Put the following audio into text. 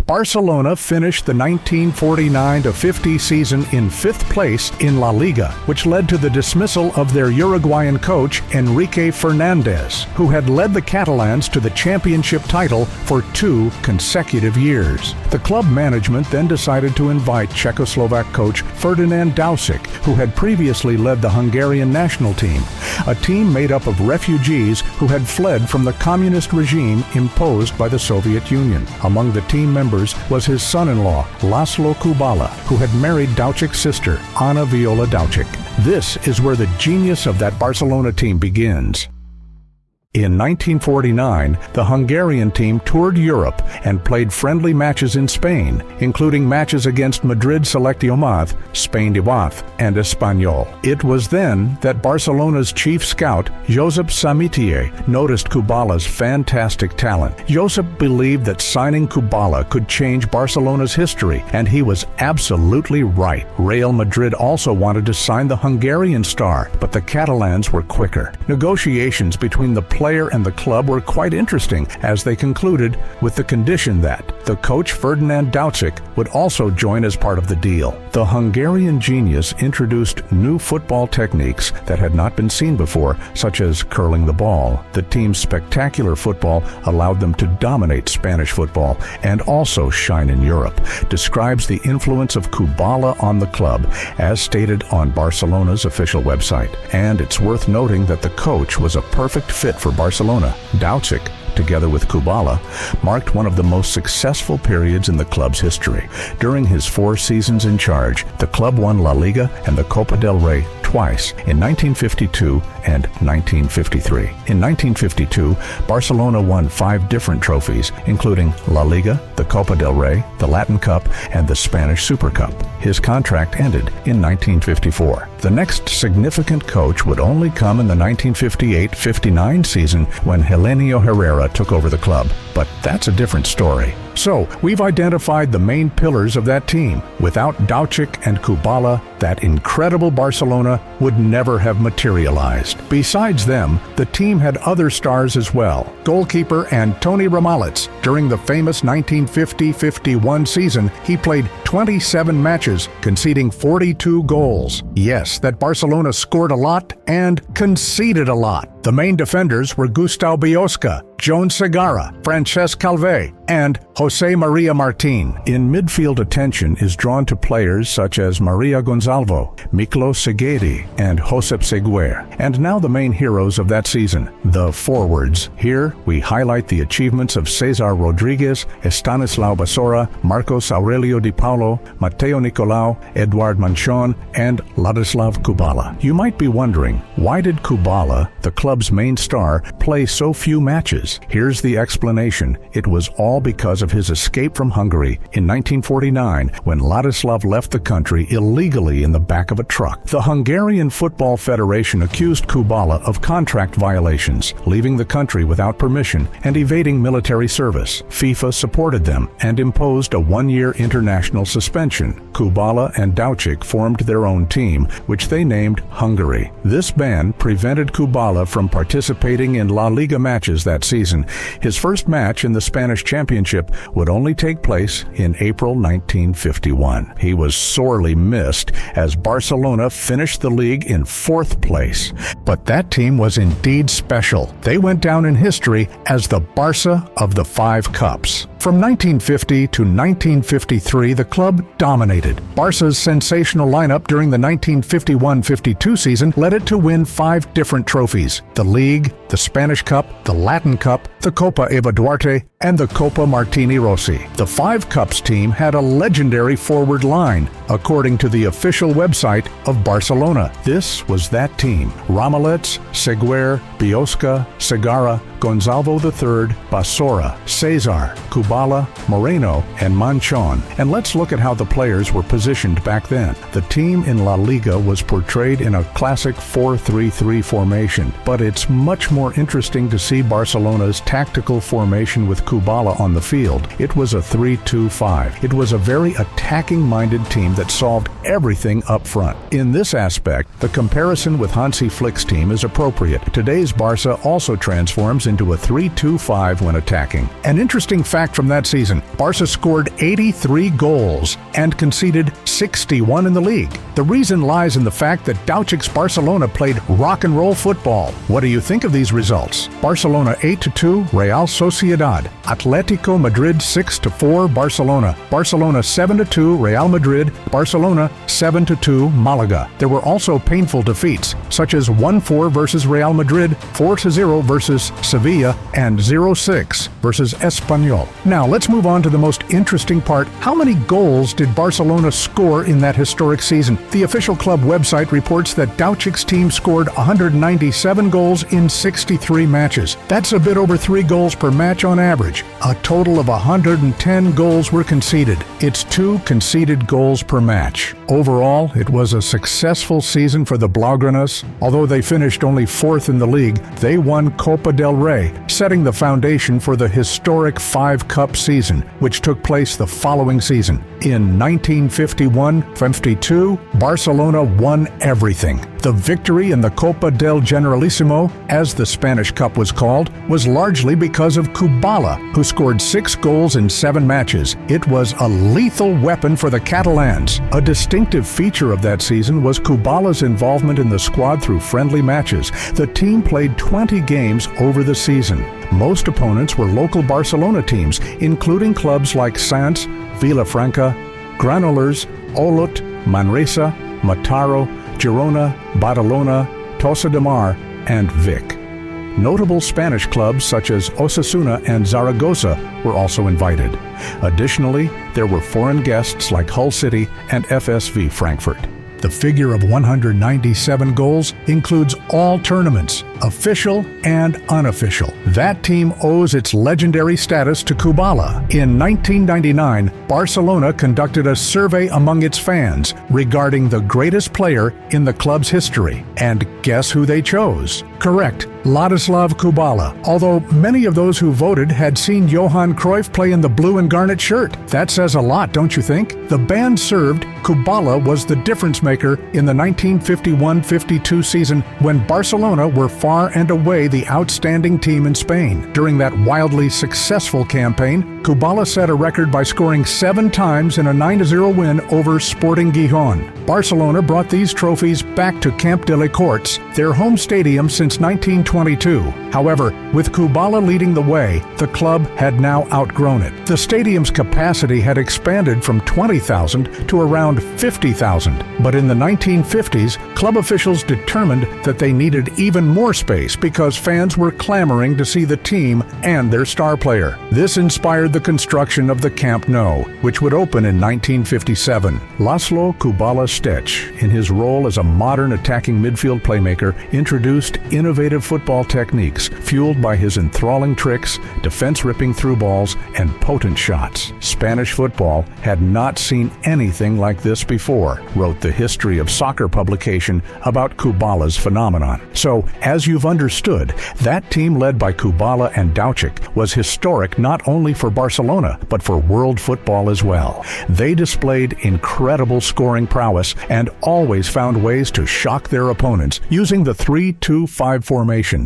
Barcelona finished the 1949-50 season in 5th place in La Liga, which led to the dismissal of their Uruguayan coach Enrique Fernandez, who had led the Catalans to the championship title for 2 consecutive years. The club management then decided to invite Czechoslovak coach Ferdinand Daučík, who had previously led the Hungarian national team, a team made up of refugees who had fled from the communist regime imposed by the Soviet Union. Among the team members was his son-in-law, Laszlo Kubala, who had married Daučík's sister, Anna Viola Daučík. This is where the genius of that Barcelona team begins. In 1949, the Hungarian team toured Europe and played friendly matches in Spain, including matches against Madrid Selección Madrid, Spain de Bath, and Espanyol. It was then that Barcelona's chief scout, Josep Samitier, noticed Kubala's fantastic talent. Josep believed that signing Kubala could change Barcelona's history, and he was absolutely right. Real Madrid also wanted to sign the Hungarian star, but the Catalans were quicker. Negotiations between the player and the club were quite interesting, as they concluded with the condition that the coach Ferdinand Daučík would also join as part of the deal. The Hungarian genius introduced new football techniques that had not been seen before, such as curling the ball. The team's spectacular football allowed them to dominate Spanish football and also shine in Europe. Describes the influence of Kubala on the club, as stated on Barcelona's official website. And it's worth noting that the coach was a perfect fit for Barcelona. Daučík, together with Kubala, marked one of the most successful periods in the club's history. During his 4 seasons in charge, the club won La Liga and the Copa del Rey twice, in 1952 and 1953. In 1952, Barcelona won 5 different trophies, including La Liga, the Copa del Rey, the Latin Cup, and the Spanish Super Cup. His contract ended in 1954. The next significant coach would only come in the 1958-59 season when Helenio Herrera took over the club. But that's a different story. So, we've identified the main pillars of that team. Without Daučík and Kubala, that incredible Barcelona would never have materialized. Besides them, the team had other stars as well. Goalkeeper Antoni Ramallets. During the famous 1950-51 season, he played 27 matches, conceding 42 goals. Yes, that Barcelona scored a lot and conceded a lot. The main defenders were Gustau Biosca, Joan Segarra, Francesc Calvé, and José María Martín. In midfield, attention is drawn to players such as Maria Gonzalvo, Miklos Segedi, and Josep Seguer. And now the main heroes of that season, the forwards. Here we highlight the achievements of César Rodríguez, Estanislao Basora, Marcos Aurelio Di Paulo, Mateo Nicolau, Eduard Manchón, and Ladislav Kubala. You might be wondering, why did Kubala, the club's main star, play so few matches? Here's the explanation. It was all because of his escape from Hungary in 1949, when Ladislav left the country illegally in the back of a truck. The Hungarian Football Federation accused Kubala of contract violations, leaving the country without permission and evading military service. FIFA supported them and imposed a 1-year international suspension. Kubala and Daučík formed their own team, which they named Hungary. This ban prevented Kubala from participating in La Liga matches that season. His first match in the Spanish Championship would only take place in April 1951. He was sorely missed as Barcelona finished the league in 4th place. But that team was indeed special. They went down in history as the Barca of the 5 Cups. From 1950 to 1953, the club dominated. Barca's sensational lineup during the 1951-52 season led it to win 5 different trophies: the League, the Spanish Cup, the Latin Cup, the Copa Eva Duarte, and the Copa Martini Rossi. The 5 Cups team had a legendary forward line, according to the official website of Barcelona. This was that team: Ramallets, Seguer, Biosca, Segarra, Gonzalvo III, Basora, César, Kubala, Moreno, and Manchón. And let's look at how the players were positioned back then. The team in La Liga was portrayed in a classic 4-3-3 formation, but it's much more interesting to see Barcelona's tactical formation with Kubala on the field. It was a 3-2-5. It was a very attacking-minded team that solved everything up front. In this aspect, the comparison with Hansi Flick's team is appropriate. Today's Barca also transforms into a 3-2-5 when attacking. An interesting fact from that season, Barca scored 83 goals and conceded 61 in the league. The reason lies in the fact that Dauchik's Barcelona played rock and roll football. What do you think of these results? Barcelona 8-2, Real Sociedad. Atletico Madrid 6-4, Barcelona. Barcelona 7-2, Real Madrid. Barcelona 7-2, Malaga. There were also painful defeats, such as 1-4 versus Real Madrid, 4-0 versus Sevilla, and 0-6 versus Espanyol. Now let's move on to the most interesting part. How many goals did Barcelona score in that historic season? The official club website reports that Dauchik's team scored 197 goals in 63 matches. That's a bit over 3 goals per match on average. A total of 110 goals were conceded. It's 2 conceded goals per match. Overall, it was a successful season for the Blaugranas. Although they finished only 4th in the league, they won Copa del Rey, setting the foundation for the historic 5-cup season, which took place the following season. In 1951-52, Barcelona won everything. The victory in the Copa del Generalissimo, as the Spanish Cup was called, was largely because of Kubala, who scored 6 goals in 7 matches. It was a lethal weapon for the Catalans. A distinctive feature of that season was Kubala's involvement in the squad through friendly matches. The team played 20 games over the season. Most opponents were local Barcelona teams, including clubs like Sants, Vilafranca, Granollers, Olot, Manresa, Mataró, Girona, Badalona, Tossa de Mar, and Vic. Notable Spanish clubs such as Osasuna and Zaragoza were also invited. Additionally, there were foreign guests like Hull City and FSV Frankfurt. The figure of 197 goals includes all tournaments, official and unofficial. That team owes its legendary status to Kubala. In 1999, Barcelona conducted a survey among its fans regarding the greatest player in the club's history. And guess who they chose? Correct, Ladislav Kubala, although many of those who voted had seen Johan Cruyff play in the blue and garnet shirt. That says a lot, don't you think? The band served, Kubala was the difference maker in the 1951-52 season when Barcelona were far and away the outstanding team in Spain. During that wildly successful campaign, Kubala set a record by scoring 7 times in a 9-0 win over Sporting Gijón. Barcelona brought these trophies back to Camp de les Corts, their home stadium since 1922. However, with Kubala leading the way, the club had now outgrown it. The stadium's capacity had expanded from 20,000 to around 50,000. But in the 1950s, club officials determined that they needed even more space because fans were clamoring to see the team and their star player. This inspired the construction of the Camp Nou, which would open in 1957. Laszlo Kubala Stech, in his role as a modern attacking midfield playmaker, introduced innovative football techniques fueled by his enthralling tricks, defense-ripping through balls, and potent shots. Spanish football had not seen anything like this before, wrote the History of Soccer publication about Kubala's phenomenon. So, as you've understood, that team led by Kubala and Dauchik was historic not only for Barcelona, but for world football as well. They displayed incredible scoring prowess and always found ways to shock their opponents using the 3-2-5 formation.